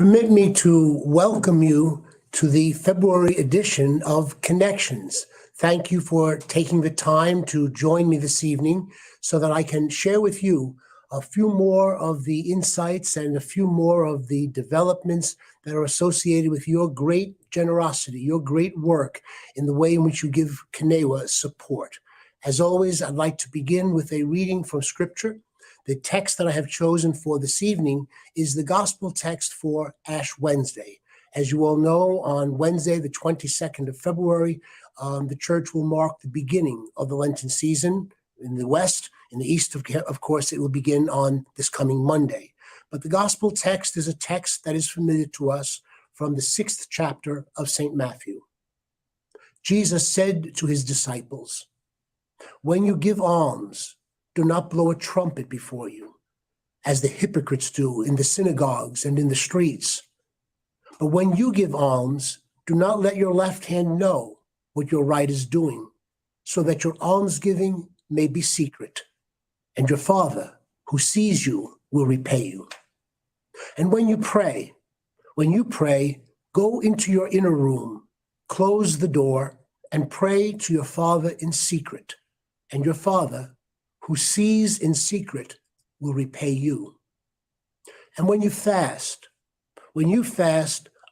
Permit me to welcome you to the February edition of Connections. Thank you for taking the time to join me this evening so that I can share with you a few more of the insights and a few more of the developments that are associated with your great generosity, your great work in the way in which you give CNEWA support. As always, I'd like to begin with a reading from Scripture. The text that I have chosen for this evening is the gospel text for Ash Wednesday. As you all know, on Wednesday, the 22nd of February, the church will mark the beginning of the Lenten season in the West. In the East, of course, it will begin on this coming Monday. But the gospel text is a text that is familiar to us from the 6th chapter of St. Matthew. Jesus said to his disciples, "When you give alms, do not blow a trumpet before you, as the hypocrites do in the synagogues and in the streets. But when you give alms, do not let your left hand know what your right is doing, so that your almsgiving may be secret, and your Father, who sees you, will repay you. And when you pray, go into your inner room, close the door, and pray to your Father in secret, and your Father, who sees in secret, will repay you. And when you fast,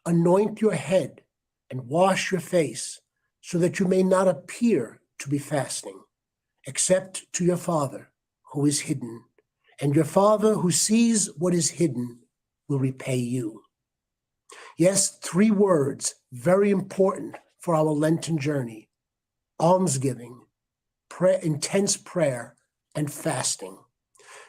anoint your head and wash your face, so that you may not appear to be fasting, except to your Father who is hidden, and your Father who sees what is hidden will repay you." Yes, 3 words, very important for our Lenten journey: almsgiving, intense prayer, and fasting.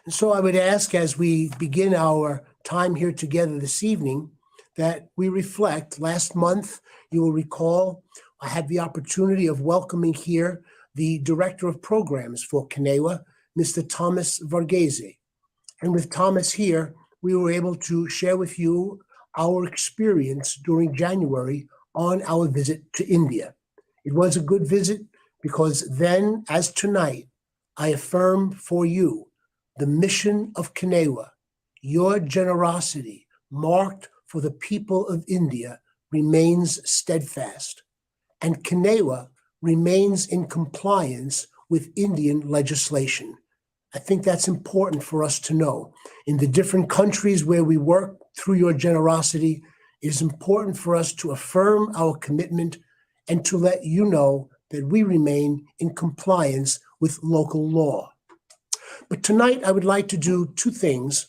And so I would ask, as we begin our time here together this evening, that we reflect. Last month, you will recall, I had the opportunity of welcoming here the Director of Programs for CNEWA, Mr. Thomas Varghese. And with Thomas here, we were able to share with you our experience during January on our visit to India. It was a good visit because then, as tonight, I affirm for you the mission of CNEWA. Your generosity marked for the people of India remains steadfast, and CNEWA remains in compliance with Indian legislation. I think that's important for us to know. In the different countries where we work through your generosity, it is important for us to affirm our commitment and to let you know that we remain in compliance with local law. But tonight, I would like to do 2 things.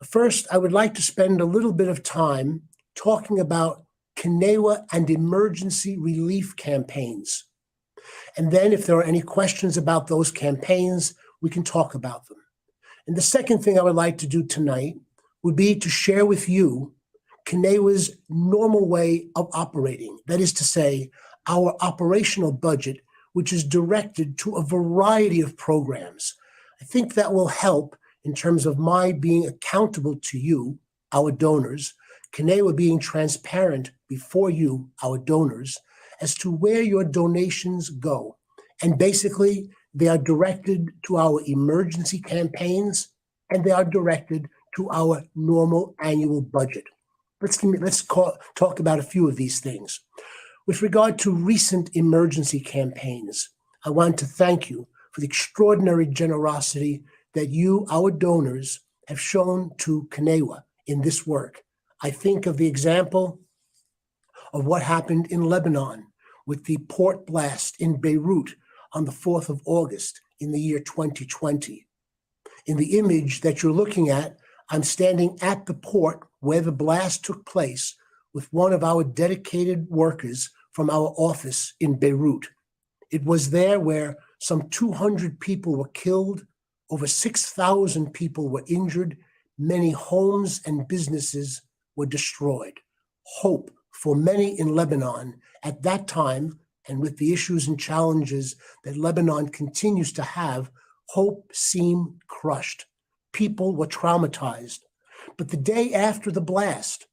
First, I would like to spend a little bit of time talking about CNEWA and emergency relief campaigns. And then if there are any questions about those campaigns, we can talk about them. And the second thing I would like to do tonight would be to share with you CNEWA's normal way of operating. That is to say, our operational budget, which is directed to a variety of programs. I think that will help in terms of my being accountable to you, our donors, CNEWA being transparent before you, our donors, as to where your donations go. And basically, they are directed to our emergency campaigns, and they are directed to our normal annual budget. Let's talk about a few of these things. With regard to recent emergency campaigns, I want to thank you for the extraordinary generosity that you, our donors, have shown to CNEWA in this work. I think of the example of what happened in Lebanon with the port blast in Beirut on the 4th of August in the year 2020. In the image that you're looking at, I'm standing at the port where the blast took place with one of our dedicated workers from our office in Beirut. It was there where some 200 people were killed, over 6,000 people were injured, many homes and businesses were destroyed. Hope for many in Lebanon at that time, and with the issues and challenges that Lebanon continues to have, hope seemed crushed. People were traumatized. But the day after the blast,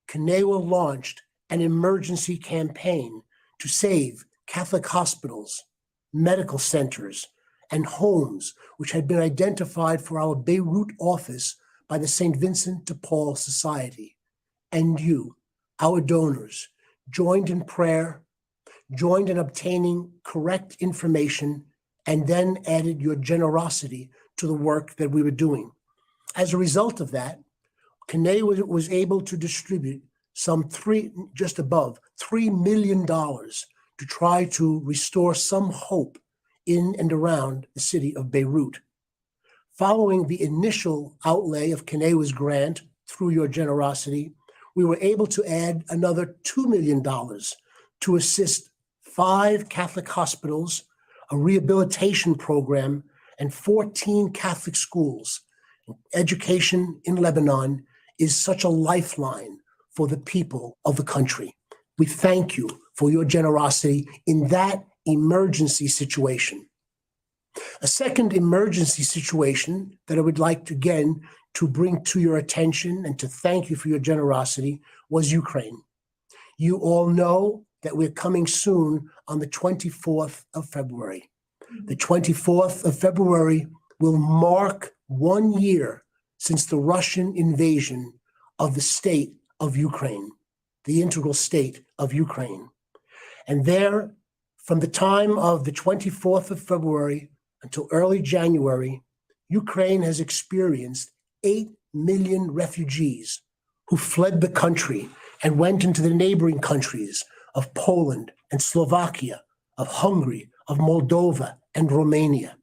CNEWA launched an emergency campaign to save Catholic hospitals, medical centers, and homes which had been identified for our Beirut office by the St. Vincent de Paul Society. and you, our donors, joined in prayer, joined in obtaining correct information, and then added your generosity to the work that we were doing. As a result of that, CNEWA was able to distribute just above $3 million to try to restore some hope in and around the city of Beirut. Following the initial outlay of CNEWA's grant through your generosity, we were able to add another $2 million to assist 5 Catholic hospitals, a rehabilitation program, and 14 Catholic schools. Education in Lebanon is such a lifeline for the people of the country. We thank you for your generosity in that emergency situation. A second emergency situation that I would like again to bring to your attention and to thank you for your generosity was Ukraine. You all know that we're coming soon on the 24th of February. The 24th of February will mark 1 year since the Russian invasion of the state of Ukraine, the integral state of Ukraine. And there, from the time of the 24th of February until early January, Ukraine has experienced 8 million refugees who fled the country and went into the neighboring countries of Poland and Slovakia, of Hungary, of Moldova, and Romania.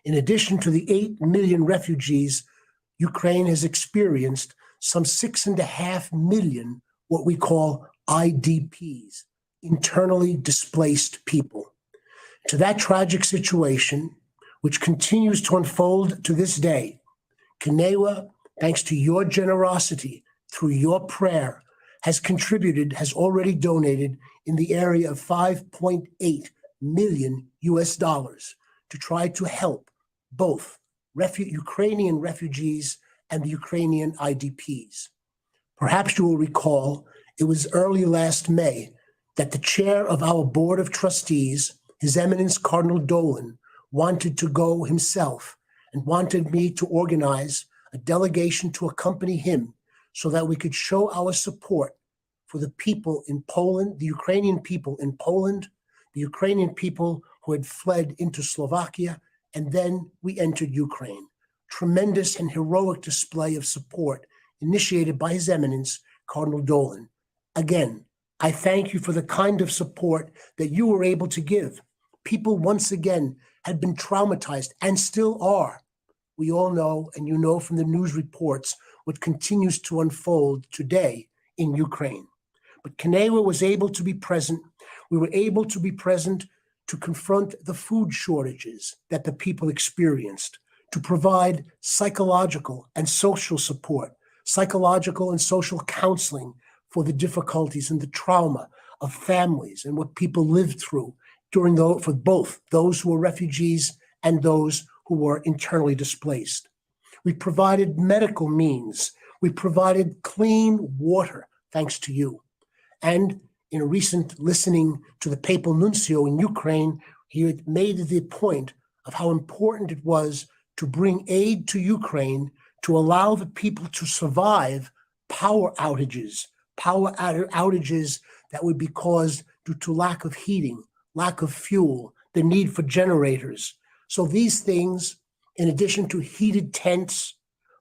In addition to the 8 million refugees, Ukraine has experienced some 6.5 million what we call IDPs, internally displaced people. To that tragic situation, which continues to unfold to this day, CNEWA, thanks to your generosity, through your prayer, has already donated in the area of $5.8 million to try to help both Ukrainian refugees and the Ukrainian IDPs. Perhaps you will recall it was early last May that the chair of our Board of Trustees, His Eminence Cardinal Dolan, wanted to go himself and wanted me to organize a delegation to accompany him so that we could show our support for the people in Poland, the Ukrainian people in Poland, the Ukrainian people who had fled into Slovakia, and then we entered Ukraine. Tremendous and heroic display of support initiated by His Eminence, Cardinal Dolan. Again, I thank you for the kind of support that you were able to give. People once again had been traumatized and still are. We all know, and you know from the news reports, what continues to unfold today in Ukraine. But CNEWA was able to be present. We were able to be present to confront the food shortages that the people experienced, to provide psychological and social support, psychological and social counseling for the difficulties and the trauma of families and what people lived through for both those who were refugees and those who were internally displaced. We provided medical means. We provided clean water, thanks to you. And in a recent listening to the papal nuncio in Ukraine, he had made the point of how important it was to bring aid to Ukraine to allow the people to survive power outages that would be caused due to lack of heating, lack of fuel, the need for generators. So these things, in addition to heated tents,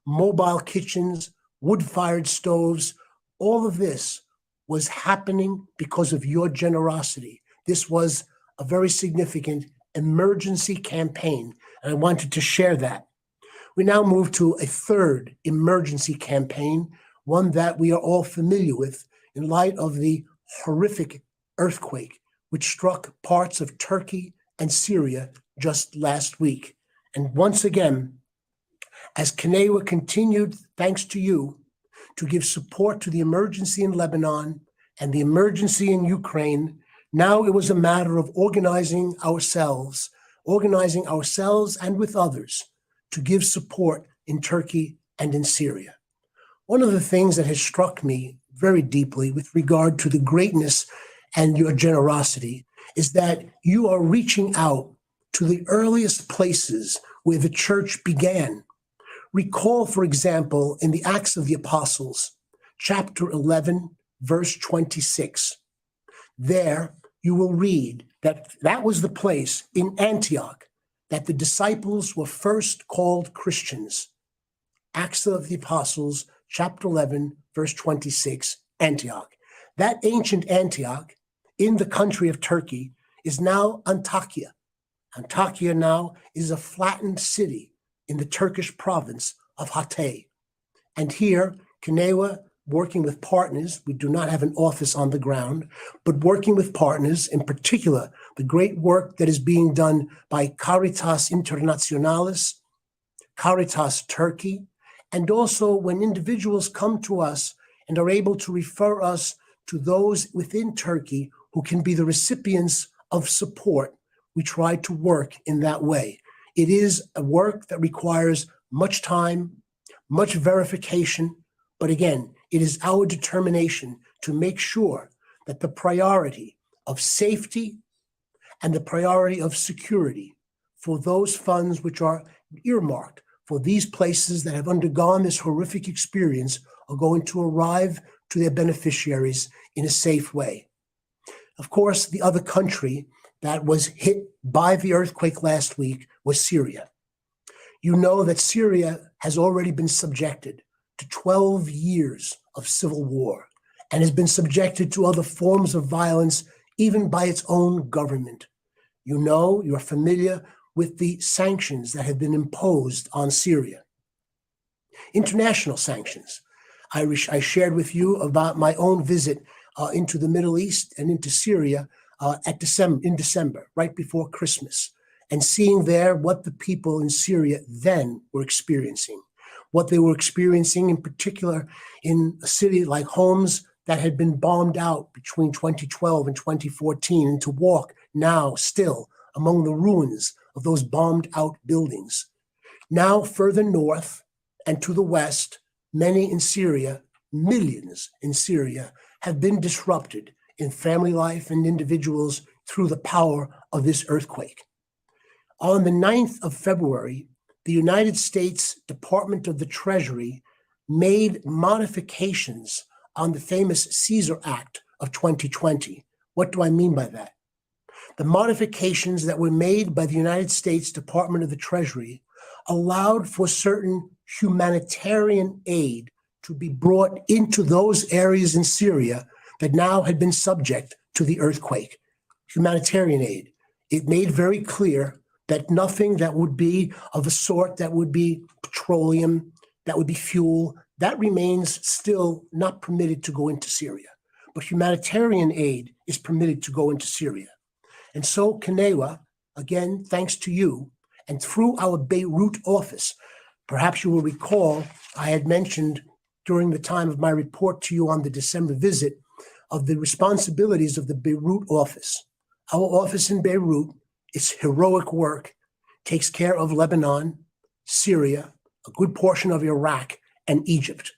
mobile kitchens, wood-fired stoves, all of this was happening because of your generosity. This was a very significant emergency campaign, and I wanted to share that. We now move to a third emergency campaign, one that we are all familiar with in light of the horrific earthquake which struck parts of Turkey and Syria just last week. And once again, as CNEWA continued, thanks to you, to give support to the emergency in Lebanon and the emergency in Ukraine, now it was a matter of organizing ourselves and with others to give support in Turkey and in Syria. One of the things that has struck me very deeply with regard to the greatness and your generosity is that you are reaching out to the earliest places where the church began. Recall, for example, in the Acts of the Apostles, chapter 11, verse 26. There you will read that was the place in Antioch that the disciples were first called Christians. Acts of the Apostles, chapter 11, verse 26, Antioch. That ancient Antioch in the country of Turkey is now Antakya. Antakya now is a flattened city in the Turkish province of Hatay. And here, CNEWA, working with partners, we do not have an office on the ground, but working with partners, in particular, the great work that is being done by Caritas Internationalis, Caritas Turkey, and also when individuals come to us and are able to refer us to those within Turkey who can be the recipients of support, we try to work in that way. It is a work that requires much time, much verification, but again, it is our determination to make sure that the priority of safety and the priority of security for those funds which are earmarked for these places that have undergone this horrific experience are going to arrive to their beneficiaries in a safe way. Of course, the other country that was hit by the earthquake last week was Syria. You know that Syria has already been subjected to 12 years of civil war and has been subjected to other forms of violence, even by its own government. You know, you're familiar with the sanctions that have been imposed on Syria. International sanctions. I shared with you about my own visit into the Middle East and into Syria in December, right before Christmas, and seeing there what the people in Syria then were experiencing. What they were experiencing in particular in a city like Homs that had been bombed out between 2012 and 2014, and to walk now still among the ruins of those bombed out buildings. Now further north and to the west, many in Syria, millions in Syria, have been disrupted in family life and individuals through the power of this earthquake. On the 9th of February, the United States Department of the Treasury made modifications on the famous Caesar Act of 2020. What do I mean by that? The modifications that were made by the United States Department of the Treasury allowed for certain humanitarian aid to be brought into those areas in Syria that now had been subject to the earthquake. Humanitarian aid. It made very clear that nothing that would be of a sort that would be petroleum, that would be fuel, that remains still not permitted to go into Syria. But humanitarian aid is permitted to go into Syria. And so CNEWA, again, thanks to you, and through our Beirut office, perhaps you will recall I had mentioned during the time of my report to you on the December visit of the responsibilities of the Beirut office. Our office in Beirut, its heroic work, takes care of Lebanon, Syria, a good portion of Iraq, and Egypt.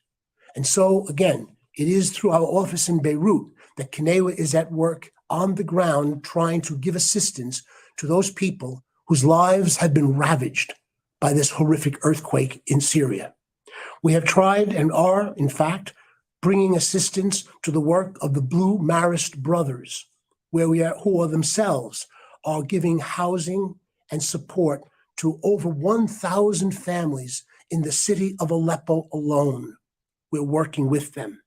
And so, again, it is through our office in Beirut that CNEWA is at work on the ground trying to give assistance to those people whose lives have been ravaged by this horrific earthquake in Syria. We have tried and are, in fact, bringing assistance to the work of the Blue Marist Brothers, who are themselves are giving housing and support to over 1,000 families in the city of Aleppo alone. We're working with them.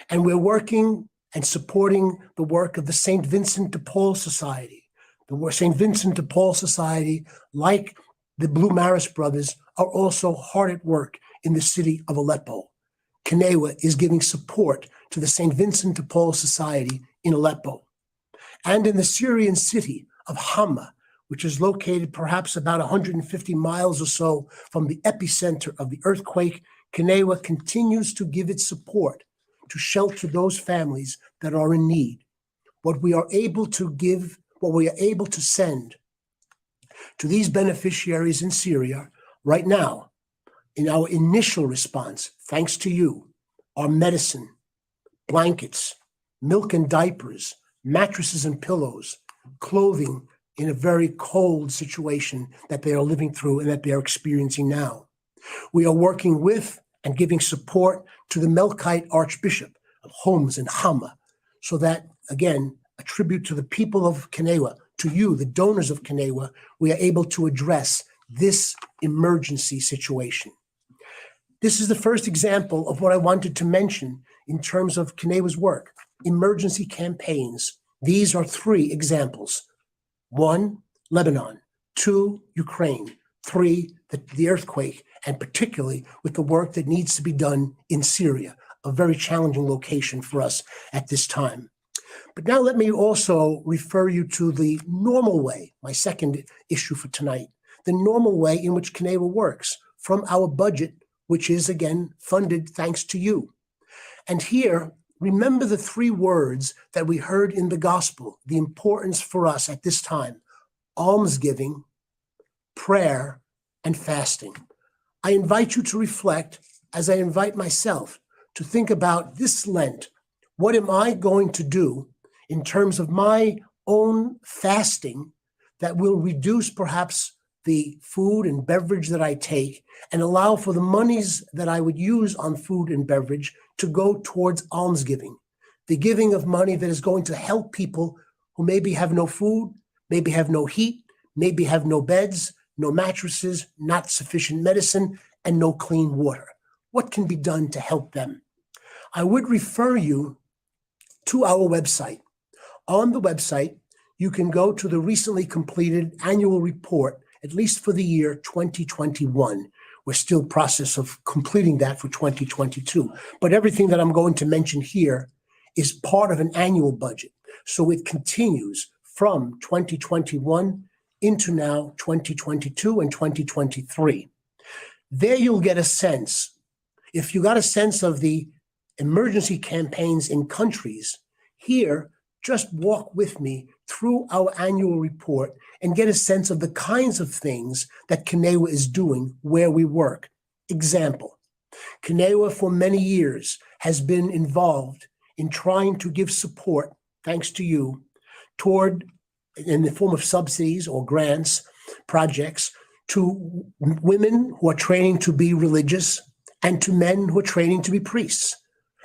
And we're working and supporting the work of the St. Vincent de Paul Society. The St. Vincent de Paul Society, like the Blue Marist Brothers, are also hard at work in the city of Aleppo. CNEWA is giving support to the St. Vincent de Paul Society in Aleppo. And in the Syrian city of Hama, which is located perhaps about 150 miles or so from the epicenter of the earthquake, CNEWA continues to give its support to shelter those families that are in need. What we are able to give, what we are able to send to these beneficiaries in Syria right now, in our initial response, thanks to you, are medicine, blankets, milk and diapers, mattresses and pillows, clothing in a very cold situation that they are living through and that they are experiencing now. We are working with and giving support to the Melkite Archbishop of Homs and Hama, so that, again, a tribute to the people of CNEWA, to you, the donors of CNEWA, we are able to address this emergency situation. This is the first example of what I wanted to mention in terms of CNEWA's work, emergency campaigns. These are 3 examples. 1, Lebanon. 2, Ukraine. 3, the earthquake, and particularly with the work that needs to be done in Syria, a very challenging location for us at this time. But now let me also refer you to the normal way, my second issue for tonight, the normal way in which CNEWA works from our budget, which is, again, funded thanks to you. And here, remember the 3 words that we heard in the gospel, the importance for us at this time: almsgiving, prayer, and fasting. I invite you to reflect, as I invite myself, to think about this Lent. What am I going to do in terms of my own fasting that will reduce perhaps the food and beverage that I take and allow for the monies that I would use on food and beverage to go towards almsgiving, the giving of money that is going to help people who maybe have no food, maybe have no heat, maybe have no beds, no mattresses, not sufficient medicine, and no clean water. What can be done to help them? I would refer you to our website. On the website, you can go to the recently completed annual report, at least for the year 2021. We're still in process of completing that for 2022. But everything that I'm going to mention here is part of an annual budget. So it continues from 2021 into now 2022 and 2023. There you'll get a sense, if you got a sense of the emergency campaigns in countries, here, just walk with me through our annual report and get a sense of the kinds of things that CNEWA is doing where we work. Example, CNEWA for many years has been involved in trying to give support, thanks to you, toward, in the form of subsidies or grants, projects, to women who are training to be religious and to men who are training to be priests.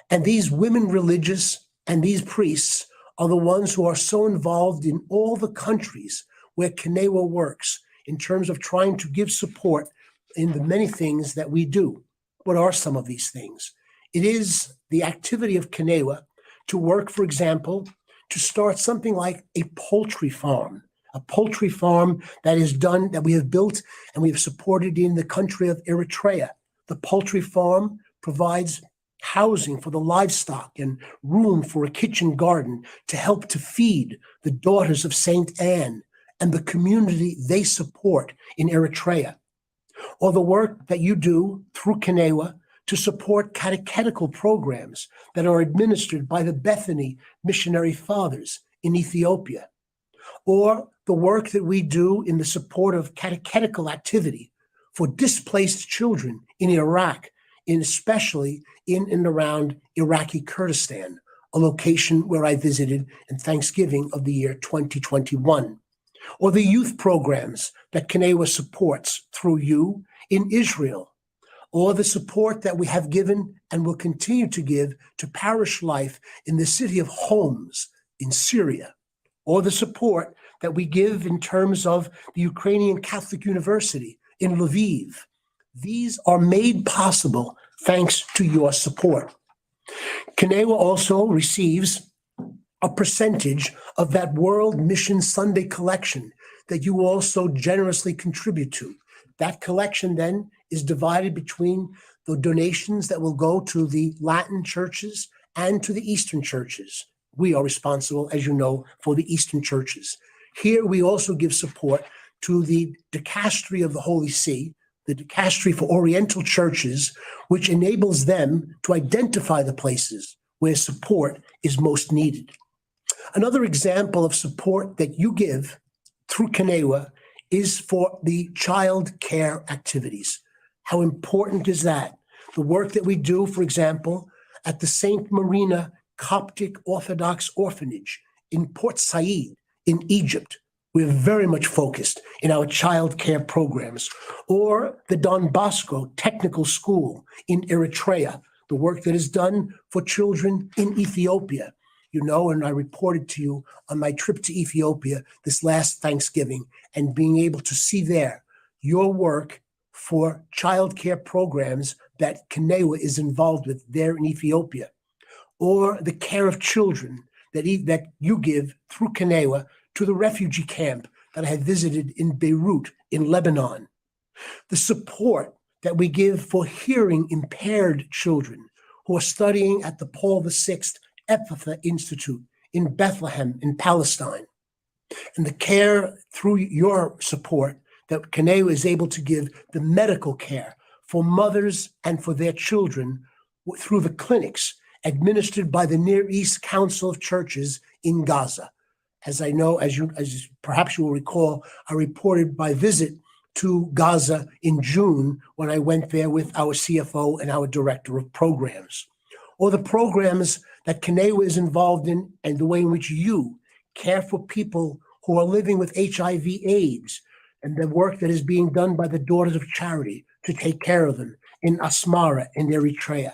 And these women religious and these priests are the ones who are so involved in all the countries where CNEWA works in terms of trying to give support in the many things that we do. What are some of these things? It is the activity of CNEWA to work, for example, to start something like a poultry farm that is done, that we have built and we have supported in the country of Eritrea. The poultry farm provides housing for the livestock and room for a kitchen garden to help to feed the daughters of Saint Anne and the community they support in Eritrea. Or the work that you do through CNEWA to support catechetical programs that are administered by the Bethany Missionary Fathers in Ethiopia. Or the work that we do in the support of catechetical activity for displaced children in Iraq, especially in and around Iraqi Kurdistan, a location where I visited in Thanksgiving of the year 2021. Or the youth programs that CNEWA supports through you in Israel, or the support that we have given and will continue to give to parish life in the city of Homs in Syria, or the support that we give in terms of the Ukrainian Catholic University in Lviv. These are made possible thanks to your support. CNEWA also receives a percentage of that World Mission Sunday collection that you also generously contribute to. That collection then is divided between the donations that will go to the Latin churches and to the Eastern churches. We are responsible, as you know, for the Eastern churches. Here we also give support to the Dicastery of the Holy See, the Dicastery for Oriental Churches, which enables them to identify the places where support is most needed. Another example of support that you give through CNEWA is for the child care activities. How important is that? The work that we do, for example, at the St. Marina Coptic Orthodox Orphanage in Port Said in Egypt, We're very much focused in our child care programs, or the Don Bosco Technical School in Eritrea, the work that is done for children in Ethiopia. You know, and I reported to you on my trip to Ethiopia this last Thanksgiving, and being able to see there your work for child care programs that CNEWA is involved with there in Ethiopia, or the care of children that you give through CNEWA to the refugee camp that I had visited in Beirut, in Lebanon. The support that we give for hearing impaired children who are studying at the Paul VI Ephatha Institute in Bethlehem, in Palestine. And the care through your support that CNEWA is able to give, the medical care for mothers and for their children through the clinics administered by the Near East Council of Churches in Gaza. As I know, as perhaps you will recall, I reported my visit to Gaza in June when I went there with our CFO and our director of programs. Or the programs that CNEWA is involved in, and the way in which you care for people who are living with HIV/AIDS, and the work that is being done by the Daughters of Charity to take care of them in Asmara, in Eritrea.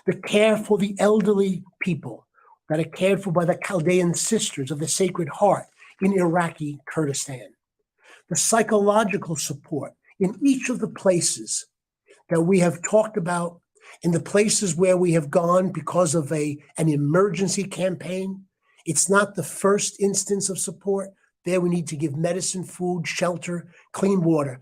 The care for the elderly people that are cared for by the Chaldean Sisters of the Sacred Heart in Iraqi Kurdistan. The psychological support in each of the places that we have talked about, in the places where we have gone because of an emergency campaign. It's not the first instance of support. There we need to give medicine, food, shelter, clean water.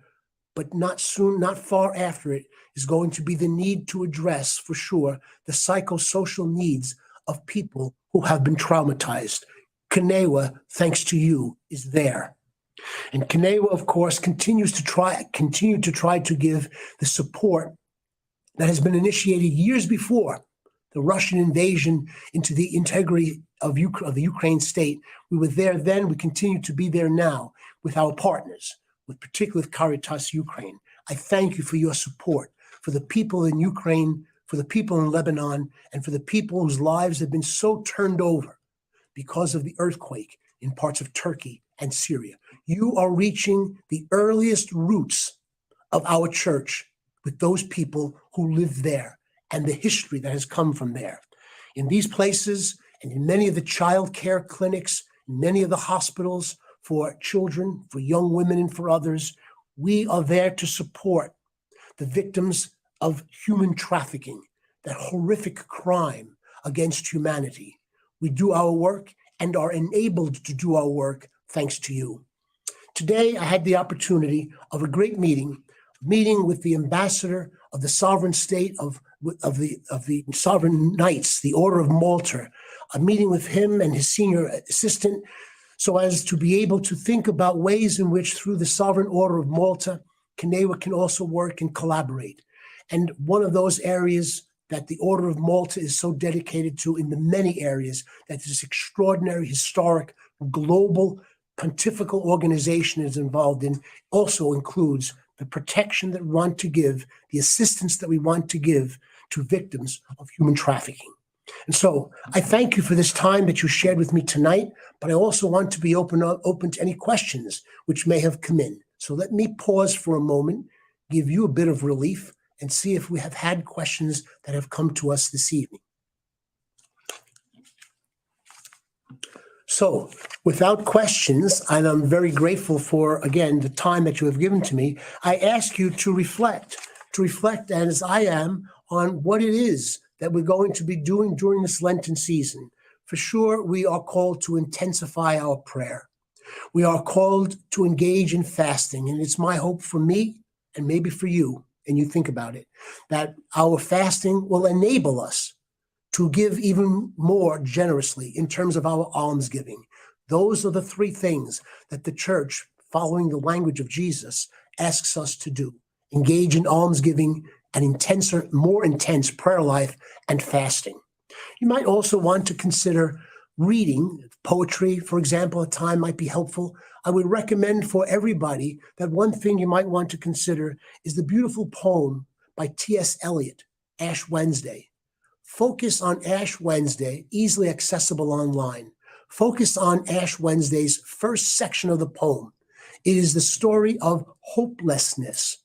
But not soon, not far after it, is going to be the need to address, for sure, the psychosocial needs of people who have been traumatized. CNEWA, thanks to you, is there. And CNEWA, of course, continue to try to give the support that has been initiated years before the Russian invasion into the integrity of the Ukraine state. We were there then, we continue to be there now with our partners, particularly with Caritas Ukraine. I thank you for your support for the people in Ukraine, for the people in Lebanon, and for the people whose lives have been so turned over because of the earthquake in parts of Turkey and Syria. You are reaching the earliest roots of our church with those people who live there and the history that has come from there. In these places and in many of the child care clinics, in many of the hospitals for children, for young women, and for others, we are there to support the victims of human trafficking, that horrific crime against humanity. We do our work and are enabled to do our work thanks to you. Today, I had the opportunity of a great meeting with the ambassador of the sovereign state of the Sovereign Knights, the Order of Malta, a meeting with him and his senior assistant, so as to be able to think about ways in which, through the Sovereign Order of Malta, CNEWA can also work and collaborate. And one of those areas that the Order of Malta is so dedicated to, in the many areas that this extraordinary, historic, global, pontifical organization is involved in, also includes the protection that we want to give, the assistance that we want to give to victims of human trafficking. And so I thank you for this time that you shared with me tonight, but I also want to be open to any questions which may have come in. So let me pause for a moment, give you a bit of relief, and see if we have had questions that have come to us this evening. So without questions, and I'm very grateful for, again, the time that you have given to me, I ask you to reflect as I am on what it is that we're going to be doing during this Lenten season. For sure, we are called to intensify our prayer. We are called to engage in fasting, and it's my hope for me and maybe for you, and you think about it, that our fasting will enable us to give even more generously in terms of our almsgiving. Those are the three things that the church, following the language of Jesus, asks us to do: engage in almsgiving, an more intense prayer life, and fasting. You might also want to consider reading poetry, for example. A time might be helpful. I would recommend for everybody that one thing you might want to consider is the beautiful poem by T.S. Eliot, Ash Wednesday. Focus on Ash Wednesday, easily accessible online. focus on Ash Wednesday's first section of the poem. It is the story of hopelessness.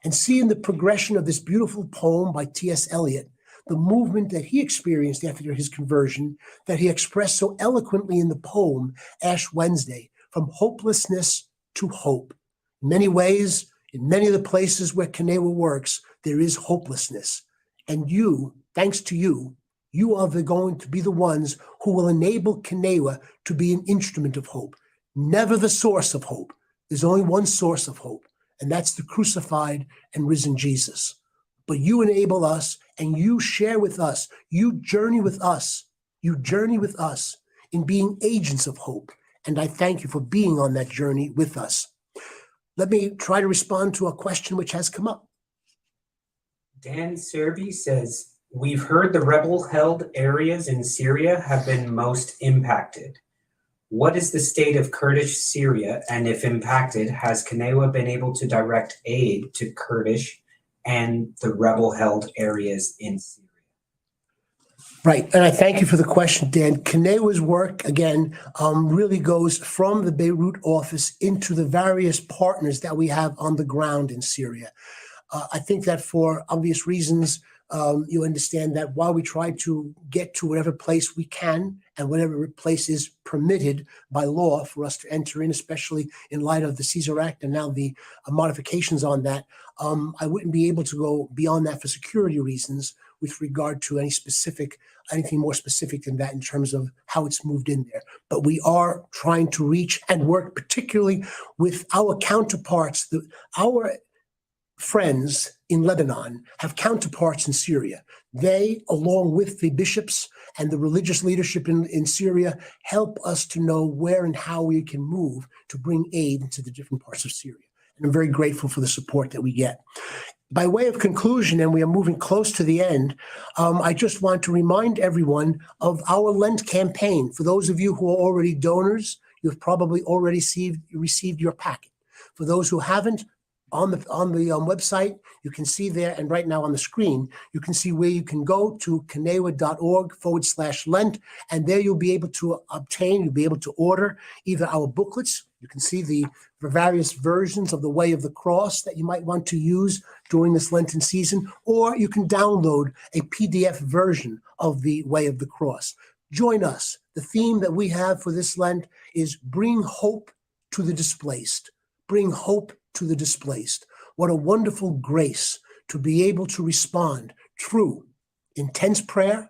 And seeing the progression of this beautiful poem by T.S. Eliot, the movement that he experienced after his conversion, that he expressed so eloquently in the poem, Ash Wednesday, from hopelessness to hope. In many ways, in many of the places where CNEWA works, there is hopelessness. And you, thanks to you, you are going to be the ones who will enable CNEWA to be an instrument of hope, never the source of hope. There's only one source of hope, and that's the crucified and risen Jesus. But you enable us, and you share with us, you journey with us in being agents of hope. And I thank you for being on that journey with us. Let me try to respond to a question which has come up. Dan Serby says, we've heard the rebel-held areas in Syria have been most impacted. What is the state of Kurdish Syria, and if impacted, has CNEWA been able to direct aid to Kurdish and the rebel-held areas in Syria? Right, and I thank you for the question, Dan. CNEWA's work, again, really goes from the Beirut office into the various partners that we have on the ground in Syria. I think that for obvious reasons, you understand that while we try to get to whatever place we can and whatever place is permitted by law for us to enter in, especially in light of the Caesar Act and now the modifications on that, I wouldn't be able to go beyond that for security reasons with regard to anything more specific than that in terms of how it's moved in there. But we are trying to reach and work particularly with our counterparts, our friends in Lebanon have counterparts in Syria. They, along with the bishops and the religious leadership in Syria, help us to know where and how we can move to bring aid into the different parts of Syria. And I'm very grateful for the support that we get. By way of conclusion, and we are moving close to the end, I just want to remind everyone of our Lent campaign. For those of you who are already donors, you've probably already received your packet. For those who haven't, on the website, you can see there, and right now on the screen, you can see where you can go to CNEWA.org/Lent, and there you'll be able to you'll be able to order either our booklets. You can see the various versions of the Way of the Cross that you might want to use during this Lenten season, or you can download a PDF version of the Way of the Cross. Join us. The theme that we have for this Lent is Bring Hope to the Displaced. Bring hope to the displaced. What a wonderful grace to be able to respond through intense prayer,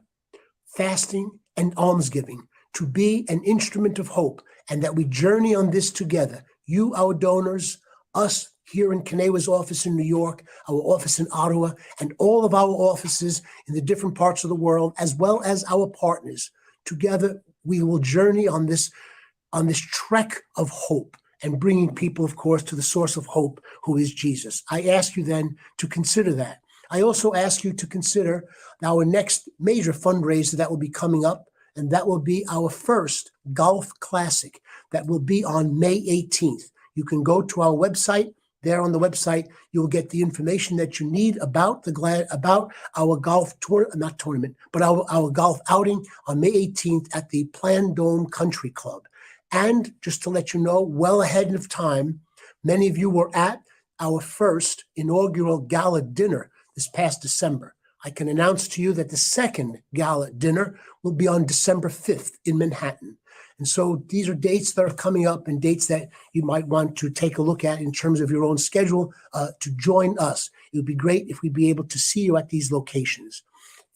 fasting, and almsgiving, to be an instrument of hope, and that we journey on this together. You, our donors, us here in CNEWA's office in New York, our office in Ottawa, and all of our offices in the different parts of the world, as well as our partners. Together, we will journey on this trek of hope, and bringing people, of course, to the source of hope, who is Jesus. I ask you then to consider that. I also ask you to consider our next major fundraiser that will be coming up, and that will be our first Golf Classic that will be on May 18th. You can go to our website. There on the website, you'll get the information that you need about our golf our golf outing on May 18th at the Plan Dome Country Club. And just to let you know, well ahead of time, many of you were at our first inaugural gala dinner this past December. I can announce to you that the second gala dinner will be on December 5th in Manhattan. And so these are dates that are coming up and dates that you might want to take a look at in terms of your own schedule to join us. It would be great if we'd be able to see you at these locations.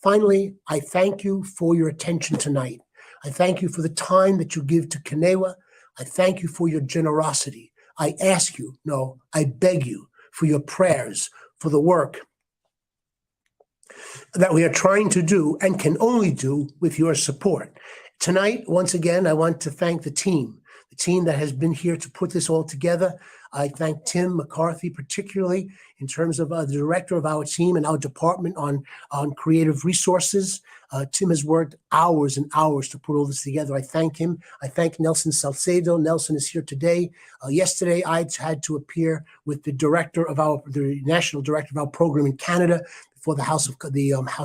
Finally, I thank you for your attention tonight. I thank you for the time that you give to CNEWA. I thank you for your generosity. I ask you, no, I beg you for your prayers, for the work that we are trying to do and can only do with your support. Tonight, once again, I want to thank the team that has been here to put this all together. I thank Tim McCarthy, particularly in terms of the director of our team and our department on creative resources. Tim has worked hours and hours to put all this together. I thank him. I thank Nelson Salcedo. Nelson is here today. Yesterday, I had to appear with the national director of our program in Canada for the House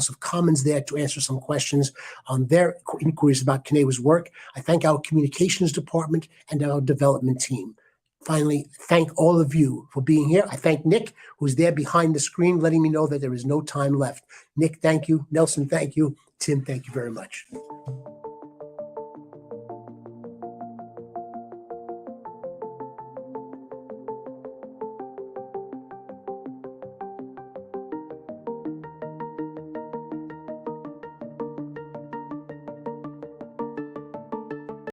of Commons there to answer some questions on their inquiries about CNEWA's work. I thank our communications department and our development team. Finally, thank all of you for being here. I thank Nick, who's there behind the screen, letting me know that there is no time left. Nick, thank you. Nelson, thank you. Tim, thank you very much.